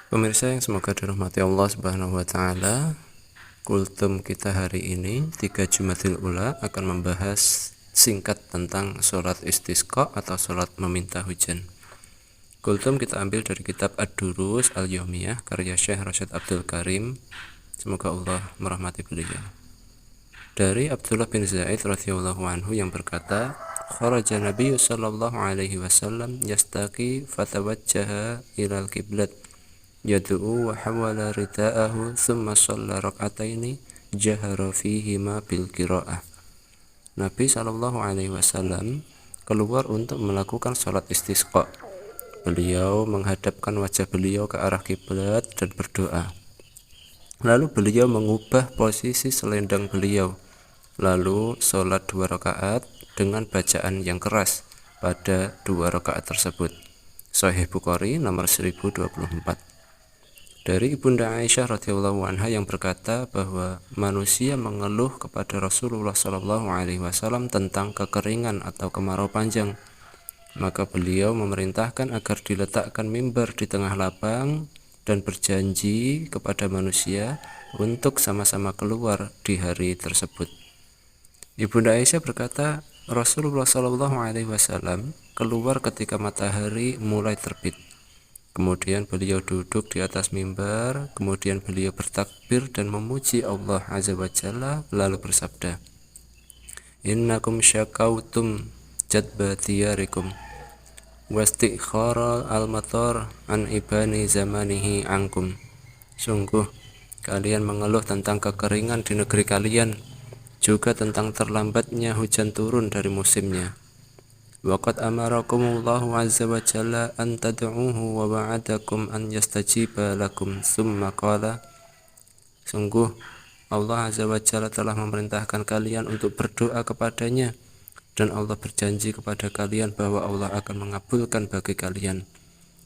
Pemirsa yang semoga dirahmati Allah Subhanahu wa taala, kultum kita hari ini 3 Jumadil Ula akan membahas singkat tentang sholat istisqa atau sholat meminta hujan. Kultum kita ambil dari kitab Ad-Durus Al-Yawmiyah karya Syekh Rasyid Abdul Karim. Semoga Allah merahmati beliau. Dari Abdullah bin Zaid radhiyallahu anhu yang berkata, kharaja Nabi sallallahu alaihi wasallam yastaqi fatawajjaha ilal qiblat yad'u wa hawala rida'ahu thumma shalla rak'ataini jahara fihima bil qira'ah. Nabi sallallahu alaihi wasallam keluar untuk melakukan salat istisqa. Beliau menghadapkan wajah beliau ke arah kiblat dan berdoa. Lalu beliau mengubah posisi selendang beliau, lalu sholat 2 rakaat dengan bacaan yang keras pada 2 rakaat tersebut. Sahih Bukhari nomor 1024. Dari Ibunda Aisyah radhiyallahu anha yang berkata bahwa manusia mengeluh kepada Rasulullah sallallahu alaihi wasallam tentang kekeringan atau kemarau panjang. Maka beliau memerintahkan agar diletakkan mimbar di tengah lapang dan berjanji kepada manusia untuk sama-sama keluar di hari tersebut. Ibunda Aisyah berkata, Rasulullah sallallahu alaihi wasallam keluar ketika matahari mulai terbit. Kemudian beliau duduk di atas mimbar, kemudian beliau bertakbir dan memuji Allah Azza wa Jalla, lalu bersabda, Innakum syakautum jadba diyarikum wastikhara al-matar an ibani zamanihi angkum. Sungguh kalian mengeluh tentang kekeringan di negeri kalian, juga tentang terlambatnya hujan turun dari musimnya. Waqad amarakumullahu azza wa jalla an tad'uhu wa wa'adakum an yastajiba lakum thumma qala. Sungguh Allah azza wa jalla telah memerintahkan kalian untuk berdoa kepadanya, dan Allah berjanji kepada kalian bahwa Allah akan mengabulkan bagi kalian.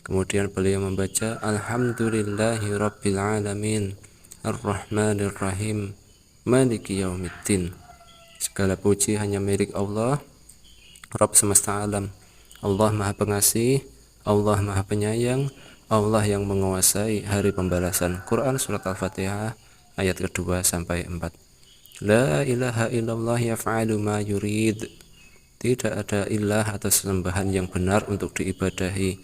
Kemudian beliau membaca Alhamdulillahi Rabbil Alamin Ar-Rahmanir Rahim Maliki Yaumiddin. Segala puji hanya milik Allah, Rabb semesta alam. Allah Maha Pengasih, Allah Maha Penyayang, Allah yang menguasai hari pembalasan. Quran Surat Al-Fatihah ayat kedua sampai 4. La ilaha illallah yaf'alu ma yurid. Tidak ada ilah atau sesembahan yang benar untuk diibadahi,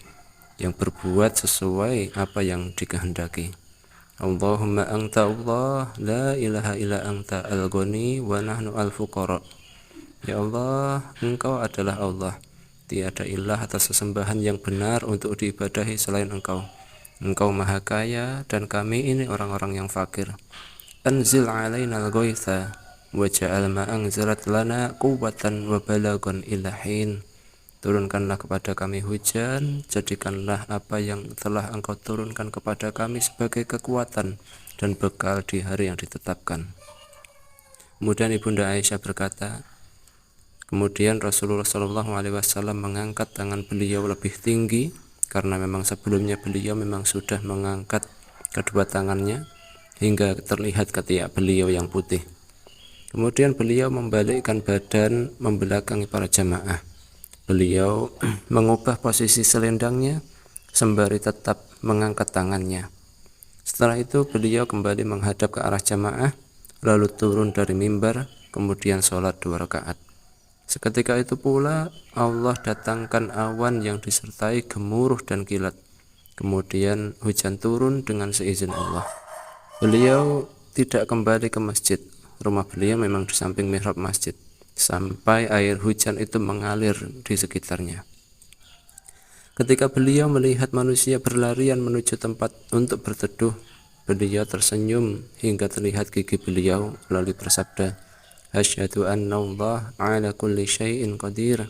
yang berbuat sesuai apa yang dikehendaki. Allahumma anta Allah, la ilaha illa anta al-ghani wa nahnu al-fuqara. Ya Allah, Engkau adalah Allah. Tiada ilah atau sesembahan yang benar untuk diibadahi selain Engkau. Engkau Maha Kaya dan kami ini orang-orang yang fakir. Anzil alaina al-ghaitha waja'al ma anzalat lana quwwatan wa balagan ila hin. Turunkanlah kepada kami hujan, jadikanlah apa yang telah Engkau turunkan kepada kami sebagai kekuatan dan bekal di hari yang ditetapkan. Kemudian Ibunda Aisyah berkata, kemudian Rasulullah Shallallahu Alaihi Wasallam mengangkat tangan beliau lebih tinggi, karena memang sebelumnya beliau memang sudah mengangkat kedua tangannya hingga terlihat ketiak beliau yang putih. Kemudian beliau membalikkan badan membelakangi para jamaah. Beliau mengubah posisi selendangnya sembari tetap mengangkat tangannya. Setelah itu beliau kembali menghadap ke arah jamaah, lalu turun dari mimbar, kemudian sholat 2 rakaat. Seketika itu pula Allah datangkan awan yang disertai gemuruh dan kilat. Kemudian hujan turun dengan seizin Allah. Beliau tidak kembali ke masjid. Rumah beliau memang di samping mihrab masjid, sampai air hujan itu mengalir di sekitarnya. Ketika beliau melihat manusia berlarian menuju tempat untuk berteduh, beliau tersenyum hingga terlihat gigi beliau, lalu bersabda, Asyhadu anna Allah ala kulli syai'in qadir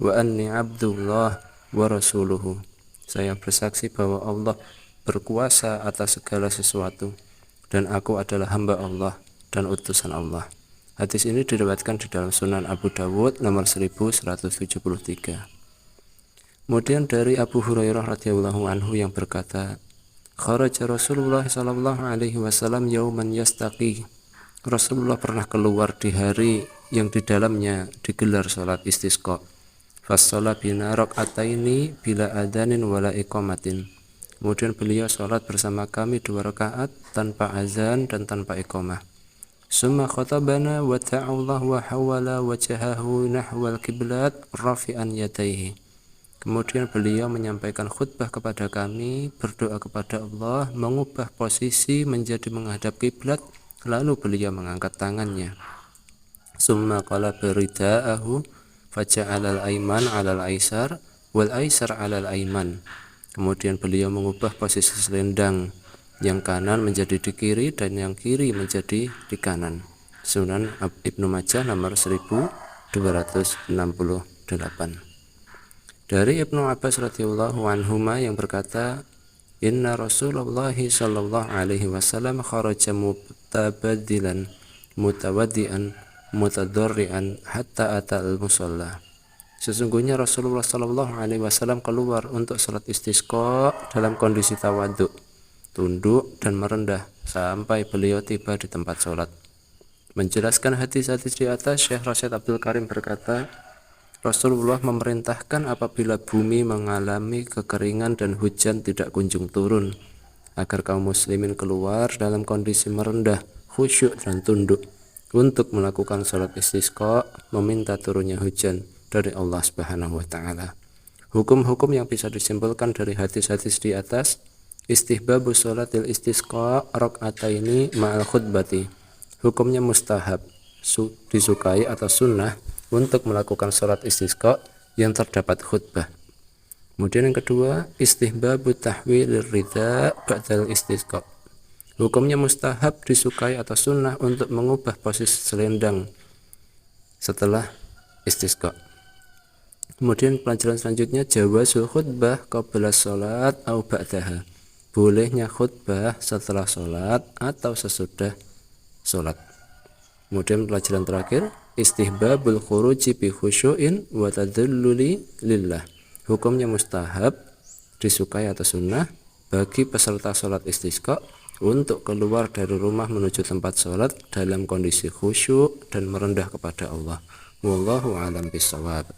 wa anni abdullah wa rasuluhu. Saya bersaksi bahwa Allah berkuasa atas segala sesuatu, dan aku adalah hamba Allah dan utusan Allah. Hadis ini diriwayatkan di dalam Sunan Abu Dawud nomor 1173. Kemudian dari Abu Hurairah radhiyallahu anhu yang berkata, kharaja Rasulullah sallallahu alaihi wasallam yauman yastaqi. Rasulullah pernah keluar di hari yang di dalamnya digelar salat istisqa. Fassala bina rak'ataini bila adanin wala iqamatin. Kemudian beliau sholat bersama kami 2 rakaat tanpa azan dan tanpa iqamah. Summa khatabana wa ta'allah wa hawala wajhahu nahwal kiblat rafi'an yadayhi. Kemudian beliau menyampaikan khutbah kepada kami, berdoa kepada Allah, mengubah posisi menjadi menghadap kiblat, lalu beliau mengangkat tangannya. Summa qala birida'ahu faja'ala al-ayman 'ala al-aisar wal aisar 'ala al-ayman. Kemudian beliau mengubah posisi selendang, yang kanan menjadi di kiri dan yang kiri menjadi di kanan. Sunan Ibnu Majah nomor 1268. Dari Ibnu Abbas radhiyallahu anhuma yang berkata, Inna Rasulullah sallallahu alaihi wasallam kharaja mutabaddilan mutawaddian mutadarrian hatta ata al-musalla. Sesungguhnya Rasulullah sallallahu alaihi wasallam keluar untuk salat istisqa dalam kondisi tawadhu, tunduk dan merendah sampai beliau tiba di tempat salat. Menjelaskan hadis-hadis di atas, Syekh Rasyid Abdul Karim berkata, Rasulullah memerintahkan apabila bumi mengalami kekeringan dan hujan tidak kunjung turun, agar kaum muslimin keluar dalam kondisi merendah, khusyuk dan tunduk untuk melakukan salat istisqa, meminta turunnya hujan dari Allah Subhanahu wa taala. Hukum-hukum yang bisa disimpulkan dari hadis-hadis di atas: istihbabu sholatil istisqa rak'ataini ma'al khutbati. Hukumnya mustahab, disukai atau sunnah untuk melakukan salat istisqa yang terdapat khutbah. Kemudian yang kedua, istihbabu tahwilir ridha ba'dal istisqa. Hukumnya mustahab, disukai atau sunnah untuk mengubah posisi selendang setelah istisqa. Kemudian pelajaran selanjutnya, jawazul khutbah qabla sholat au ba'daha. Bolehnya khutbah setelah sholat atau sesudah sholat. Kemudian pelajaran terakhir, istihbabul khuruji bi khusyu'in wa tadalluli lillah. Hukumnya mustahab, disukai atau sunnah bagi peserta sholat istisqa untuk keluar dari rumah menuju tempat sholat dalam kondisi khusyuk dan merendah kepada Allah. Wallahu a'lam bishawab.